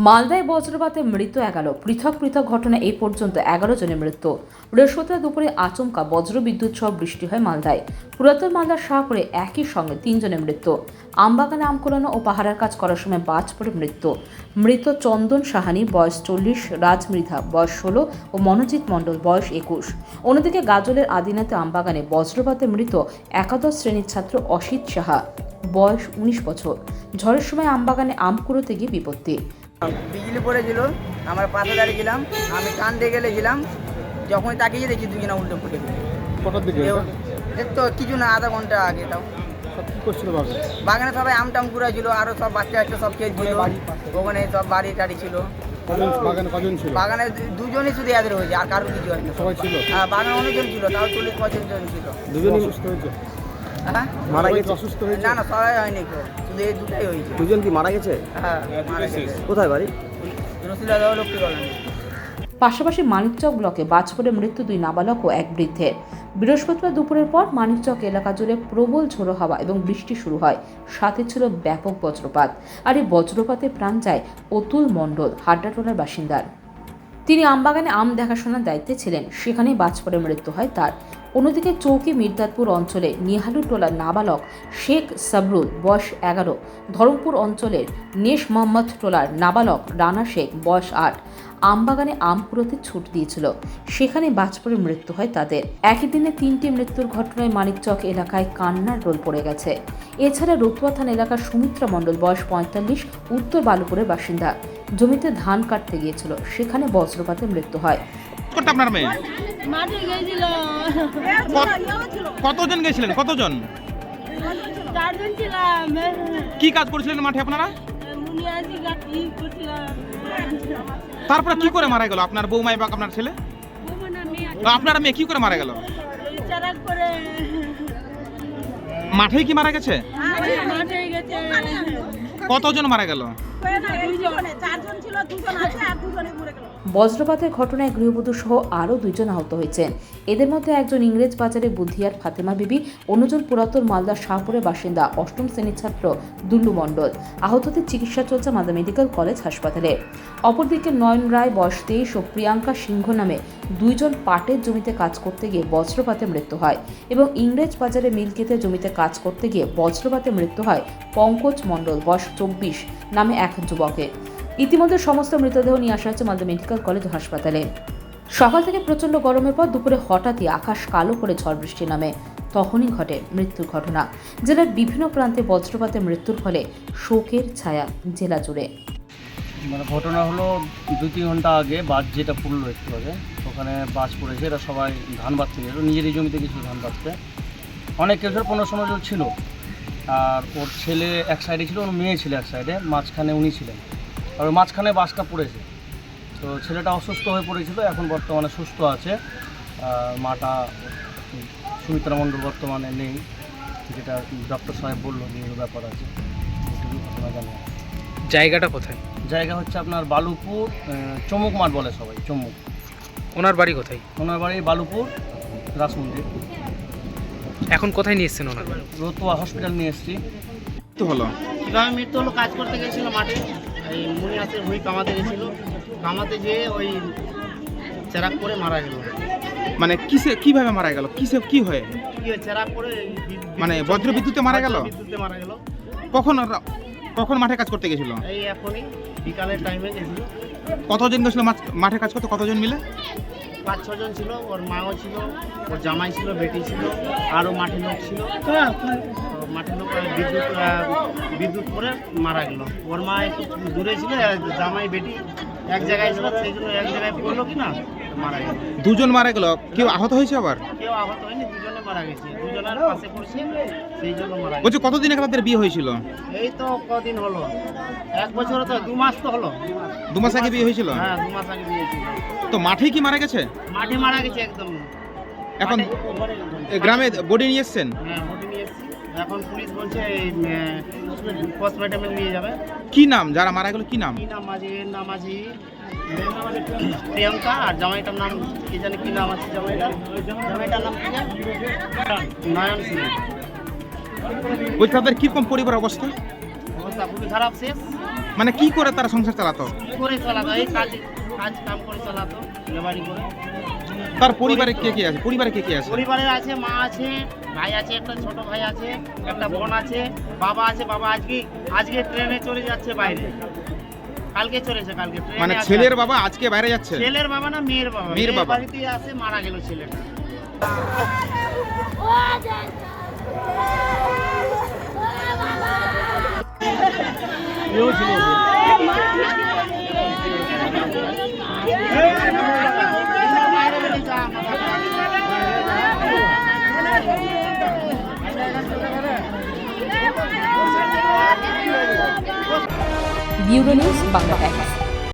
মালদায় বজ্রপাতে মৃত্যু 11। পৃথক পৃথক ঘটনা এই পর্যন্ত 11 জনের মৃত্যু। বৃহস্পতিবার দুপুরে আচমকা বজ্রবিদ্যুৎ সহ বৃষ্টি হয় মালদায়। পুরাতন মালদার শাহপুরে একই সঙ্গে 3 জনের মৃত্যু। আমবাগানে আম কুড়ানো ও পাহারার কাজ করার সময় বাজ পড়ে মৃত্যু। মৃত চন্দন সাহানি বয়স 40, রাজ মৃধা বয়স 16 ও মনোজিৎ মণ্ডল বয়স 21। অন্যদিকে গাজলের আদিনাতে আমবাগানে বজ্রপাতে মৃত একাদশ শ্রেণীর ছাত্র অসিত সাহা বয়স 19 বছর। ঝড়ের সময় আমবাগানে আম কুড়োতে গিয়ে বিপত্তি। বিজলি পড়েছিল, আমরা পাশে দাঁড়িয়েছিলাম, আমি কান দিয়ে গেলেছিলাম, যখন তাকিয়ে দেখি দুজনা উল্টো ফুটে কটার দিকে তো কিছু না, আধা ঘন্টা আগে। তাও কি করছিল বাগানে সবাই আমটাম কুড়াইছিল, আরো সব বাচ্চা একটা সব খেলছিল, ওখানে সব বাড়ি টাড়ি ছিল। কজন ছিল? বাগানে দুজনই শুধু এদের হয়েছে, আর কারো কিছু হয়নি। সবাই ছিল? হ্যাঁ, বাগানে অনেকজন ছিল, তাও 40-50 জন ছিল। দুজনই অসুস্থ হয়েছে? হ্যাঁ, মারা গেছে? অসুস্থ হয়েছে? না না, সবাই হয়নি, শুধু এই দুটাই হয়েছে। দুজন কি মারা গেছে? হ্যাঁ, মারা গেছে। কোথায় বাড়ি? রসিলা দেওয়া লোকটি বলেন। পাশাপাশি মানিকচক ব্লকে বাজ পড়ে মৃত্যু 2 নাবালক ও 1 বৃদ্ধের। বৃহস্পতিবার দুপুরের পর মানিকচক এলাকা জুড়ে প্রবল ঝোড়ো হাওয়া এবং বৃষ্টি শুরু হয়, সাথে ছিল ব্যাপক বজ্রপাত। আর এই বজ্রপাতে প্রাণ যায় অতুল মণ্ডল, হাড্ডাটোলার বাসিন্দার। তিনি আমবাগানে আম দেখাশোনার দায়িত্বে ছিলেন, সেখানেই বাজ পড়ে মৃত্যু হয় তার। অন্যদিকে চৌকি মির্দাতপুর অঞ্চলে নিহালুটোলার নাবালক শেখ সাবরুল বয়স 11, ধরমপুর অঞ্চলের নেশ মোহাম্মদ টোলার নাবালক রানা শেখ বয়স 8 আমবাগানে আম কুড়োতে ছুট দিয়েছিল, সেখানে বাজ পড়ে মৃত্যু হয় তাদের। একই দিনে 3টি মৃত্যুর ঘটনায় মানিকচক এলাকায় কান্নার রোল পড়ে গেছে। এছাড়া রতুয়া থানা এলাকার সুমিত্রা মণ্ডল বয়স 45, উত্তর বালুপুরের বাসিন্দা। জমিতে ধান কাটতে গিয়েছিল, সেখানে বজ্রপাতে মৃত্যু হয়। আপনার মেয়ে মাঠে গেছিল। কতজন গেছিলেন? কতজন? 4 জন ছিলাম। কি কাজ করছিলেন মাঠে আপনারা? মুনিয়াজি গাছি করছিলাম। তারপরে কি করে মারা গেল আপনার বৌমা এবং আপনার ছেলে? আপনার মেয়ে কি করে মারা গেল? চারাক করে মাঠেই কি মারা গেছে? মাঠে গেছে। কতজন মারা গেল? 4 জন ছিল, 2 জন আছে আর 2 জনে মরে গেল। বজ্রপাতের ঘটনায় গৃহবধূ সহ আরও 2 জন আহত হয়েছেন। এদের মধ্যে একজন ইংরেজ বাজারে বুদ্ধিয়ার ফাতেমা বিবি, অন্যজন পুরাতন মালদার শাহপুরের বাসিন্দা 8ম শ্রেণীর ছাত্র দুল্লু মণ্ডল। আহতদের চিকিৎসা চলছে মালদা মেডিকেল কলেজ হাসপাতালে। অপরদিকে নয়ন রায় বয়স 23 ও প্রিয়াঙ্কা সিংহ নামে 2 জন পাটের জমিতে কাজ করতে গিয়ে বজ্রপাতে মৃত্যু হয় এবং ইংরেজ বাজারে মিলকেতে জমিতে কাজ করতে গিয়ে বজ্রপাতে মৃত্যু হয় পঙ্কজ মণ্ডল বয়স 24 নামে এক যুবকের। ইতিমধ্যে সমস্ত মৃতদেহ নিয়ে আসা হচ্ছে মালদা মেডিকেল কলেজ হাসপাতালে। সকাল থেকে প্রচণ্ড গরমের পর দুপুরে হঠাৎই আকাশ কালো করে ঝড় বৃষ্টি নামে, তখনই ঘটে মৃত্যুর ঘটনা। জেলার বিভিন্ন প্রান্তে বজ্রপাতে মৃত্যুর ফলে শোকের ছায়া জেলা জুড়ে। মানে ঘটনা হলো 2-3 ঘন্টা আগে বাজ যেটা পড়লো একটু আগে, ওখানে বাজ পড়েছে। এরা সবাই ধান বাঁধতে গেল, নিজেরই জমিতে কিছু ধান বাঁধতে। অনেক কেউ 15-16 জন ছিল, আর ওর ছেলে এক সাইডে ছিল, ওর মেয়ে ছিল এক সাইডে, মাঝখানে উনি ছিলেন। আর ওর মাঝখানে বাসটা পড়েছে, তো ছেলেটা অসুস্থ হয়ে পড়েছিল, এখন বর্তমানে সুস্থ আছে। মাটা সুমিত্রা মণ্ডল বর্তমানে নেই, যেটা ডক্টর সাহেব বললো যে এর ব্যাপার আছে। এটুকুই ঘটনা জানি। জায়গাটা কোথায়? জায়গা হচ্ছে আপনার বালুপুর, চমুক মাঠ বলে সবাই, চমুক। ওনার বাড়ি কোথায়? ওনার বাড়ি বালুপুর রাসমন্দির। এখন কোথায় নিয়ে এসছেন ওনার? রতুয়া হসপিটাল নিয়ে এসেছি। তো হলো কীভাবে মৃত্যু হলো? কাজ করতে গেছিলো মাঠে, এই মুনিয়াসের ভুঁই কামাতে গেছিলো, কামাতে যেয়ে ওই চেরাক করে মারা গেল। মানে কিভাবে মারা গেল? কি হয়ে? চেরাক করে মানে বজ্রবিদ্যুতে মারা গেল? বিদ্যুতে মারা গেল। কখন মাঠে কাজ করতে গেছিল? এই এখনই বিকালের টাইমে গেছিল। কতজন গেছিল মাঠে কাজ করতে? কতজন মিলে? 5-6 জন ছিল, ওর মাও ছিল, ওর জামাই ছিল, বেটি ছিল, আরও মাঠের লোক ছিল। মাঠের লোক বিদ্যুৎ করে মারা গেল। ওর মা একটু দূরে ছিল, জামাই বেটি এক জায়গায় ছিল, সেই জন্য এক জায়গায় পড়লো কি না মারা গেল। 2 জন মারা গেল, কেউ আহত হয়েছে? আবার কেউ আহত হয়নি, 2 জনে মারা গেছে, 2 জনের পাশে পড়ছে, সেই জন্য মারা গেছে। বলছি কতদিন আগে তাদের বিয়ে হয়েছিল? এই তো কদিন হলো, 1 বছর তো 2 মাস তো হলো। 2 মাস আগে বিয়ে হয়েছিল? হ্যাঁ, 2 মাস আগে বিয়ে হয়েছিল। তো মাঠেই কি মারা গেছে? মাঠে মারা গেছে একদম। এখন গ্রামে বডি নিয়ে এসছেন? হ্যাঁ, বডি নিয়ে এসেছি। এখন পুলিশ বলছে পোস্টমর্টমে নিয়ে যাবে। কি নাম যারা মারা গেল? কি নাম? কি নাম আছে? এর নাম আছে প্রিয়াঙ্কা, আর জামাইটার নাম কি জানি, কি নাম আছে জামাইটার নাম কি নয়ন সিং। বলছি তাদের কিরকম পরিবার অবস্থা? অবস্থা খুবই খারাপ শেষ। মানে কি করে তারা সংসার চালাতো? কি করে চালাতো? এই কাজ কাম করে চালাতো, লেবারি করে। তার পরিবারে কে কে আছে? পরিবারে কে কে আছে? পরিবারে আছে মা আছে, ভাই আছে, একটা ছোট ভাই আছে, একটা বোন আছে, বাবা আছে। বাবা আজকে ট্রেনে চলে যাচ্ছে বাইরে, কালকে চলেছে, কালকে ট্রেনে মানে আছে। ছেলের বাবা আজকে বাইরে যাচ্ছে? ছেলের বাবা না মেয়ের বাবা? মেয়ের বাবা। বাড়িতে আসে মারা গেল ছেলেটা। Bureau news Bangla Times.